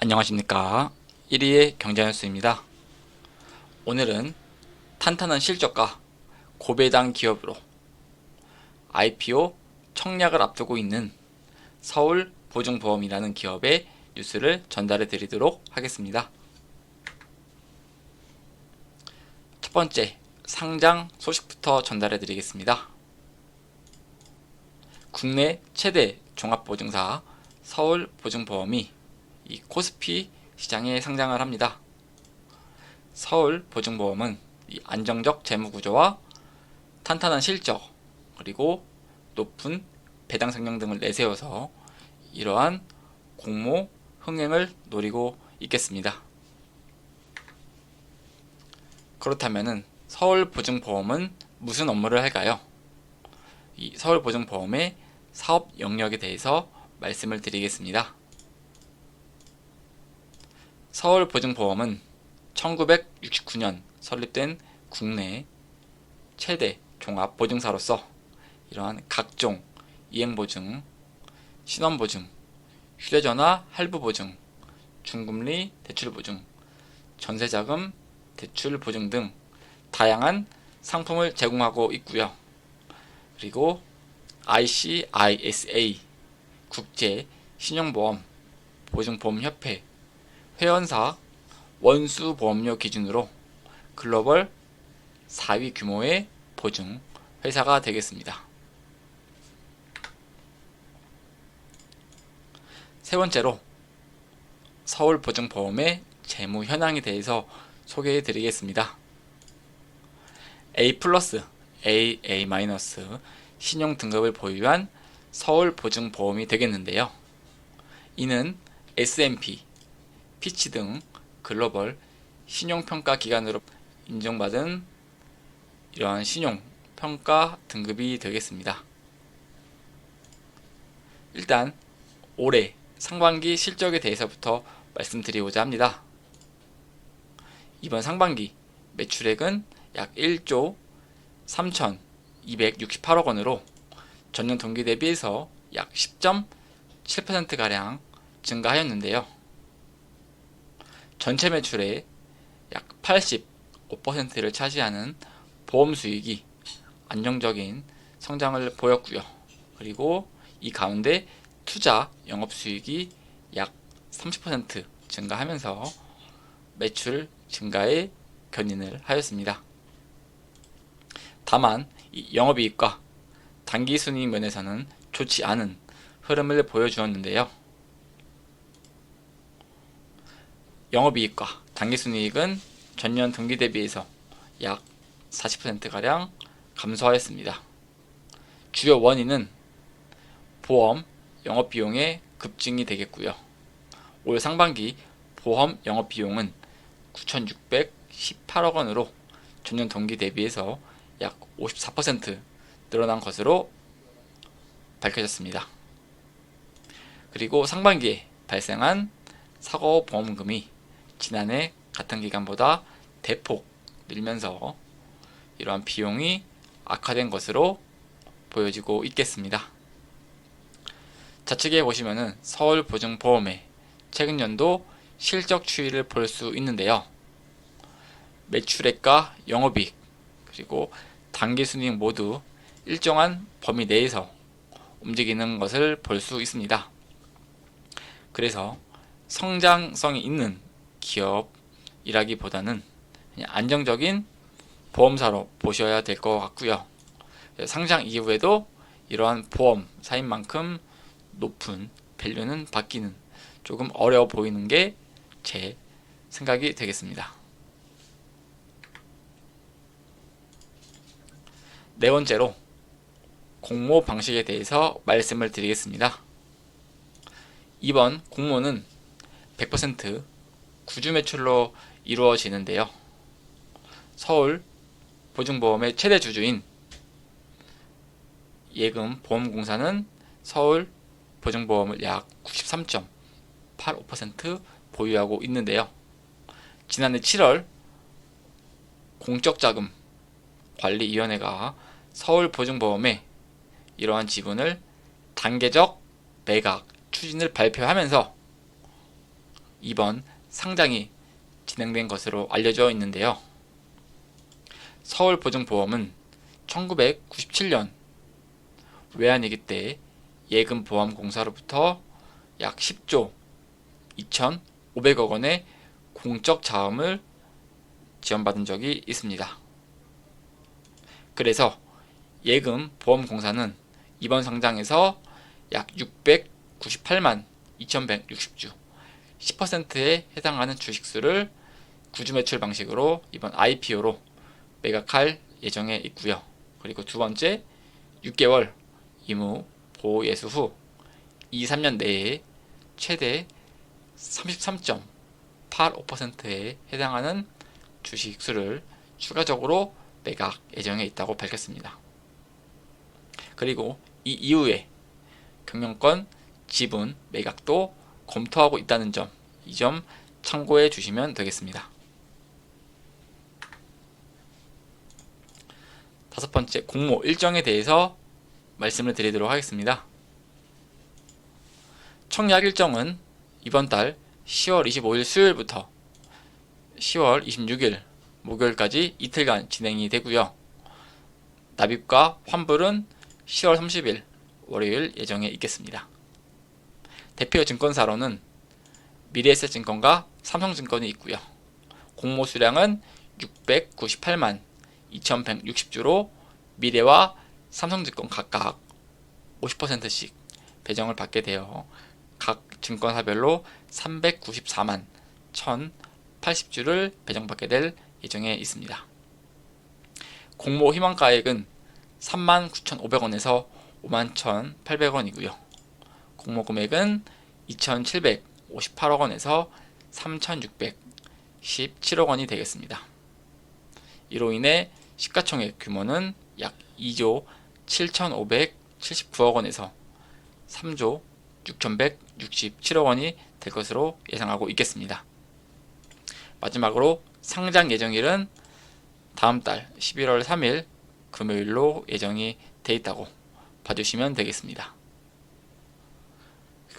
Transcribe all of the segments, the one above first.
안녕하십니까. 1위의 경제뉴스입니다. 오늘은 탄탄한 실적과 고배당 기업으로 IPO 청약을 앞두고 있는 서울보증보험이라는 기업의 뉴스를 전달해 드리도록 하겠습니다. 첫 번째, 상장 소식부터 전달해 드리겠습니다. 국내 최대 종합보증사 서울보증보험이 이 코스피 시장에 상장을 합니다. 서울보증보험은 이 안정적 재무구조와 탄탄한 실적 그리고 높은 배당 성능 등을 내세워서 이러한 공모 흥행을 노리고 있겠습니다. 그렇다면 서울보증보험은 무슨 업무를 할까요? 이 서울보증보험의 사업 영역에 대해서 말씀을 드리겠습니다. 서울보증보험은 1969년 설립된 국내 최대 종합보증사로서 이러한 각종 이행보증, 신원보증, 휴대전화 할부보증, 중금리 대출보증, 전세자금 대출보증 등 다양한 상품을 제공하고 있고요. 그리고 ICISA 국제신용보험 보증보험협회 회원사 원수보험료 기준으로 글로벌 4위 규모의 보증 회사가 되겠습니다. 세 번째로 서울보증보험의 재무 현황에 대해서 소개해 드리겠습니다. A+, AA- 신용 등급을 보유한 서울보증보험이 되겠는데요. 이는 S&P, 피치 등 글로벌 신용평가 기관으로 인정받은 이러한 신용평가 등급이 되겠습니다. 일단 올해 상반기 실적에 대해서부터 말씀드리고자 합니다. 이번 상반기 매출액은 약 1조 3,268억 원으로 전년 동기 대비해서 약 10.7%가량 증가하였는데요. 전체 매출의 약 85%를 차지하는 보험 수익이 안정적인 성장을 보였고요. 그리고 이 가운데 투자 영업 수익이 약 30% 증가하면서 매출 증가에 견인을 하였습니다. 다만 이 영업이익과 당기순이익 면에서는 좋지 않은 흐름을 보여주었는데요. 영업이익과 당기순이익은 전년 동기 대비해서 약 40%가량 감소하였습니다. 주요 원인은 보험 영업비용의 급증이 되겠고요. 올 상반기 보험 영업비용은 9,618억 원으로 전년 동기 대비해서 약 54% 늘어난 것으로 밝혀졌습니다. 그리고 상반기에 발생한 사고 보험금이 지난해 같은 기간보다 대폭 늘면서 이러한 비용이 악화된 것으로 보여지고 있겠습니다. 좌측에 보시면은 서울보증보험의 최근 연도 실적 추이를 볼 수 있는데요. 매출액과 영업이익 그리고 당기순이익 모두 일정한 범위 내에서 움직이는 것을 볼 수 있습니다. 그래서 성장성이 있는 기업이라기보다는 그냥 안정적인 보험사로 보셔야 될 것 같고요. 상장 이후에도 이러한 보험사인 만큼 높은 밸류는 받기는 조금 어려워 보이는 게 제 생각이 되겠습니다. 네 번째로 공모 방식에 대해서 말씀을 드리겠습니다. 이번 공모는 100% 구주 매출로 이루어지는데요. 서울 보증보험의 최대 주주인 예금보험공사는 서울 보증보험을 약 93.85% 보유하고 있는데요. 지난해 7월 공적자금 관리위원회가 서울보증보험에 이러한 지분을 단계적 매각 추진을 발표하면서 이번 상장이 진행된 것으로 알려져 있는데요. 서울보증보험은 1997년 외환위기 때 예금보험공사로부터 약 10조 2,500억 원의 공적 자금을 지원받은 적이 있습니다. 그래서 예금보험공사는 이번 상장에서 약 698만 2160주 10%에 해당하는 주식수를 구주매출 방식으로 이번 IPO로 매각할 예정에 있고요. 그리고 두 번째, 6개월 의무 보호 예수 후 2-3년 내에 최대 33.85%에 해당하는 주식수를 추가적으로 매각 예정에 있다고 밝혔습니다. 그리고 이 이후에 경영권 지분 매각도 검토하고 있다는 점, 이 점 참고해 주시면 되겠습니다. 다섯 번째, 공모 일정에 대해서 말씀을 드리도록 하겠습니다. 청약 일정은 이번 달 10월 25일 수요일부터 10월 26일 목요일까지 이틀간 진행이 되고요. 납입과 환불은 10월 30일 월요일 예정에 있겠습니다. 대표 증권사로는 미래에셋증권과 삼성증권이 있고요. 공모 수량은 698만 2160주로 미래와 삼성증권 각각 50%씩 배정을 받게 되어 각 증권사별로 394만 1080주를 배정받게 될 예정에 있습니다. 공모 희망가액은 39,500원에서 51,800원이고요. 공모 금액은 2,758억 원에서 3,617억 원이 되겠습니다. 이로 인해 시가총액 규모는 약 2조 7,579억 원에서 3조 6,167억 원이 될 것으로 예상하고 있겠습니다. 마지막으로 상장 예정일은 다음 달 11월 3일 금요일로 예정이 돼 있다고 봐주시면 되겠습니다.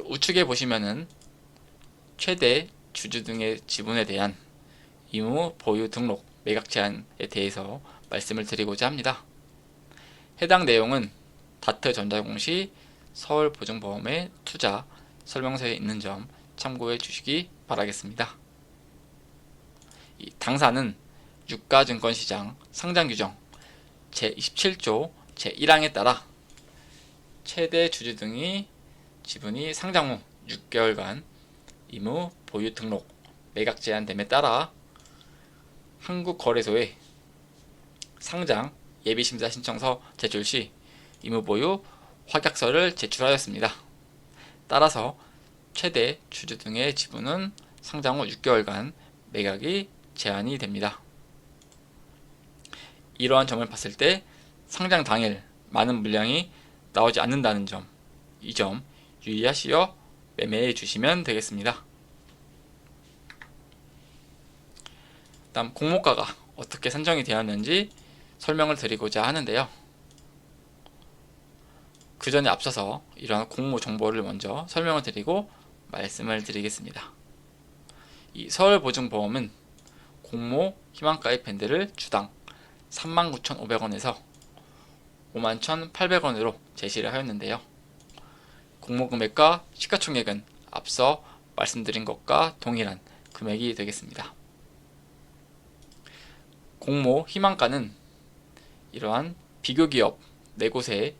우측에 보시면은 최대 주주 등의 지분에 대한 의무 보유 등록 매각 제한에 대해서 말씀을 드리고자 합니다. 해당 내용은 다트전자공시 서울보증보험의 투자 설명서에 있는 점 참고해 주시기 바라겠습니다. 당사는 유가증권시장 상장규정 제27조 제1항에 따라 최대 주주 등이 지분이 상장 후 6개월간 의무 보유 등록 매각 제한됨에 따라 한국거래소에 상장 예비심사 신청서 제출 시 의무 보유 확약서를 제출하였습니다. 따라서 최대 주주 등의 지분은 상장 후 6개월간 매각이 제한이 됩니다. 이러한 점을 봤을 때 상장 당일 많은 물량이 나오지 않는다는 점, 이 점 유의하시어 매매해 주시면 되겠습니다. 다음 공모가가 어떻게 산정이 되었는지 설명을 드리고자 하는데요. 그 전에 앞서서 이러한 공모 정보를 먼저 설명을 드리고 말씀을 드리겠습니다. 이 서울보증보험은 공모 희망가입 밴드를 주당 39,500원에서 51,800원으로 제시를 하였는데요. 공모 금액과 시가총액은 앞서 말씀드린 것과 동일한 금액이 되겠습니다. 공모 희망가는 이러한 비교기업 4곳의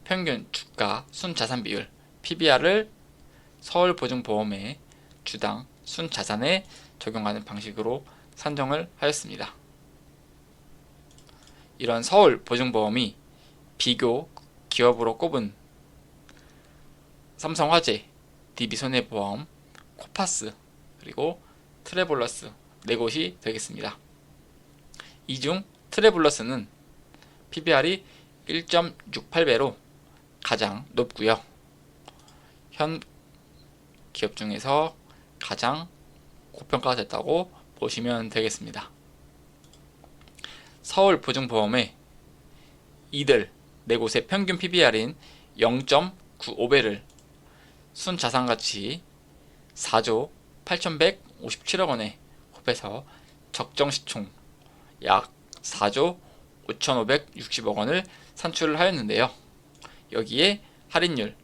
평균 주가 순자산 비율 PBR을 서울보증보험의 주당 순자산에 적용하는 방식으로 산정을 하였습니다. 이런 서울보증보험이 비교 기업으로 꼽은 삼성화재, DB손해보험, 코파스, 그리고 트래블러스 4곳이 되겠습니다. 이 중 트래블러스는 PBR이 1.68배로 가장 높고요. 현 기업 중에서 가장 고평가가 됐다고 보시면 되겠습니다. 서울보증보험의 이들 4곳의 평균 PBR인 0.95배를 순자산가치 4조 8,157억 원에 곱해서 적정 시총 약 4조 5,560억 원을 산출을 하였는데요. 여기에 할인율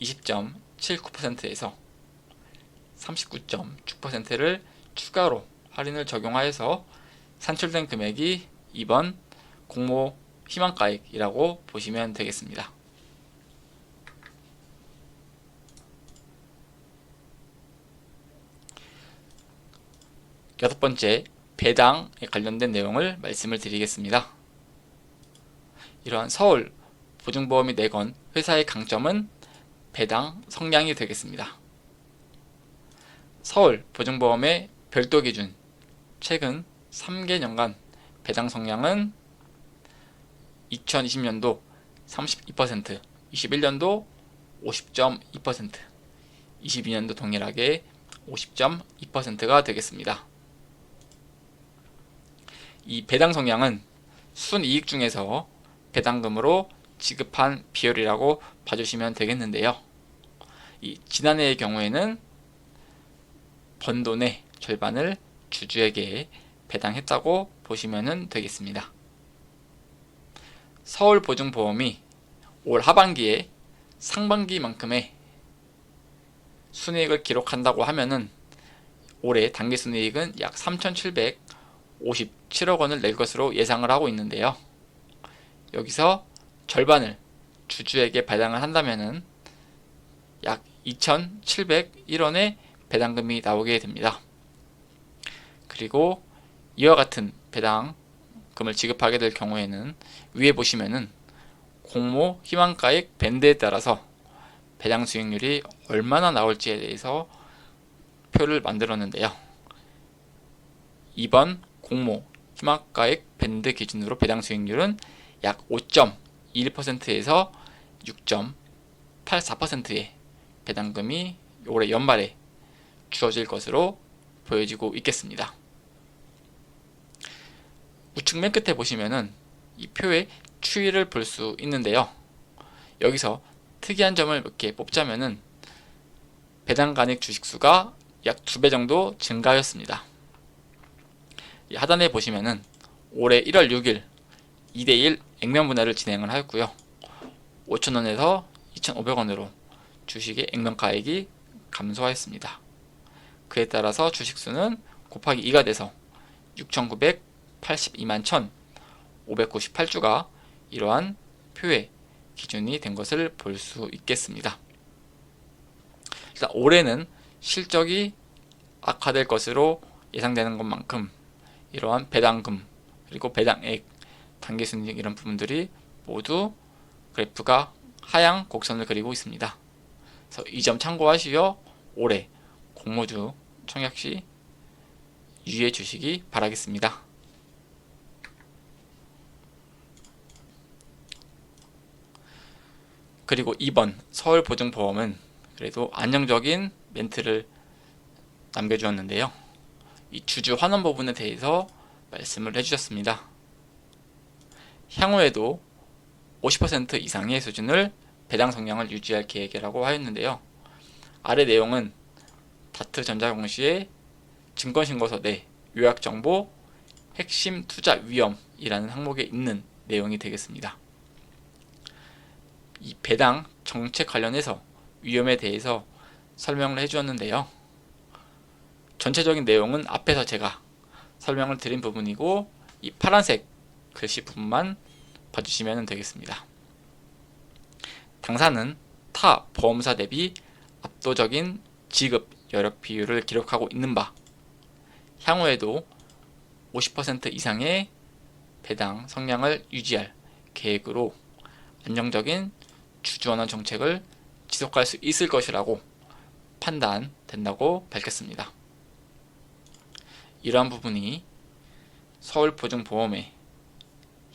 20.79%에서 39.6%를 추가로 할인을 적용하여서 산출된 금액이 이번 공모 희망가액이라고 보시면 되겠습니다. 여섯 번째, 배당에 관련된 내용을 말씀을 드리겠습니다. 이러한 서울 보증보험이 내건 회사의 강점은 배당 성량이 되겠습니다. 서울 보증보험의 별도 기준 최근 3개년간 배당 성량은 2020년도 32%, 21년도 50.2%, 22년도 동일하게 50.2%가 되겠습니다. 이 배당 성량은 순이익 중에서 배당금으로 지급한 비율이라고 봐주시면 되겠는데요. 이 지난해의 경우에는 번 돈의 절반을 주주에게 배당했다고 보시면 되겠습니다. 서울보증보험이 올 하반기에 상반기만큼의 순이익을 기록한다고 하면은 올해 당기순이익은 약 3,757억 원을 낼 것으로 예상을 하고 있는데요. 여기서 절반을 주주에게 배당을 한다면은 약 2,701원의 배당금이 나오게 됩니다. 그리고 이와 같은 배당금을 지급하게 될 경우에는 위에 보시면은 공모 희망가액 밴드에 따라서 배당 수익률이 얼마나 나올지에 대해서 표를 만들었는데요. 이번 공모 희망가액 밴드 기준으로 배당 수익률은 약 5.21%에서 6.84%의 배당금이 올해 연말에 주어질 것으로 보여지고 있겠습니다. 우측 맨 끝에 보시면은 이 표의 추이를 볼 수 있는데요. 여기서 특이한 점을 몇 개 뽑자면은 배당 간액 주식수가 약 2배 정도 증가하였습니다. 이 하단에 보시면은 올해 1월 6일 2대1 액면분할을 진행을 하였고요. 5,000원에서 2,500원으로 주식의 액면가액이 감소하였습니다. 그에 따라서 주식수는 곱하기 2가 돼서 6,982만 1,598주가 이러한 표의 기준이 된 것을 볼 수 있겠습니다. 일단 올해는 실적이 악화될 것으로 예상되는 것만큼 이러한 배당금 그리고 배당액, 당기순이익 이런 부분들이 모두 그래프가 하향 곡선을 그리고 있습니다. 그래서 이 점 참고하시어 올해 공모주 청약시 유의해 주시기 바라겠습니다. 그리고 이번 서울보증보험은 그래도 안정적인 멘트를 남겨주었는데요. 이 주주 환원 부분에 대해서 말씀을 해주셨습니다. 향후에도 50% 이상의 수준을 배당 성량을 유지할 계획이라고 하였는데요. 아래 내용은 다트전자공시의 증권신고서 내 요약정보 핵심 투자 위험이라는 항목에 있는 내용이 되겠습니다. 이 배당 정책 관련해서 위험에 대해서 설명을 해주었는데요. 전체적인 내용은 앞에서 제가 설명을 드린 부분이고 이 파란색 글씨 부분만 봐주시면 되겠습니다. 당사는 타 보험사 대비 압도적인 지급 여력 비율을 기록하고 있는 바 향후에도 50% 이상의 배당 성량을 유지할 계획으로 안정적인 주주환원 정책을 지속할 수 있을 것이라고 판단된다고 밝혔습니다. 이러한 부분이 서울보증보험의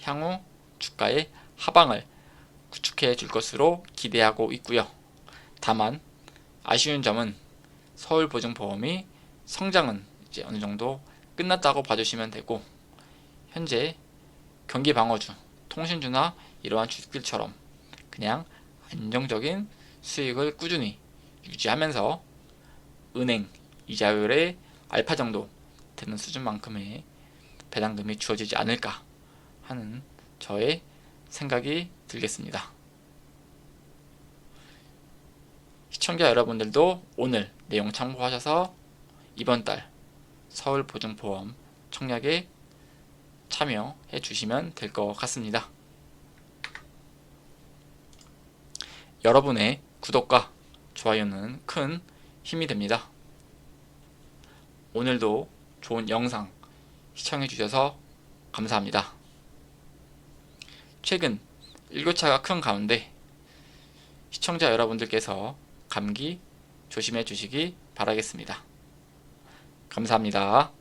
향후 주가의 하방을 구축해 줄 것으로 기대하고 있고요. 다만 아쉬운 점은 서울보증보험이 성장은 이제 어느 정도 끝났다고 봐주시면 되고 현재 경기방어주, 통신주나 이러한 주식들처럼 그냥 안정적인 수익을 꾸준히 유지하면서 은행, 이자율의 알파 정도 되는 수준만큼의 배당금이 주어지지 않을까 하는 저의 생각이 들겠습니다. 시청자 여러분들도 오늘 내용 참고하셔서 이번 달 서울보증보험 청약에 참여해 주시면 될 것 같습니다. 여러분의 구독과 좋아요는 큰 힘이 됩니다. 오늘도 좋은 영상 시청해 주셔서 감사합니다. 최근 일교차가 큰 가운데 시청자 여러분들께서 감기 조심해 주시기 바라겠습니다. 감사합니다.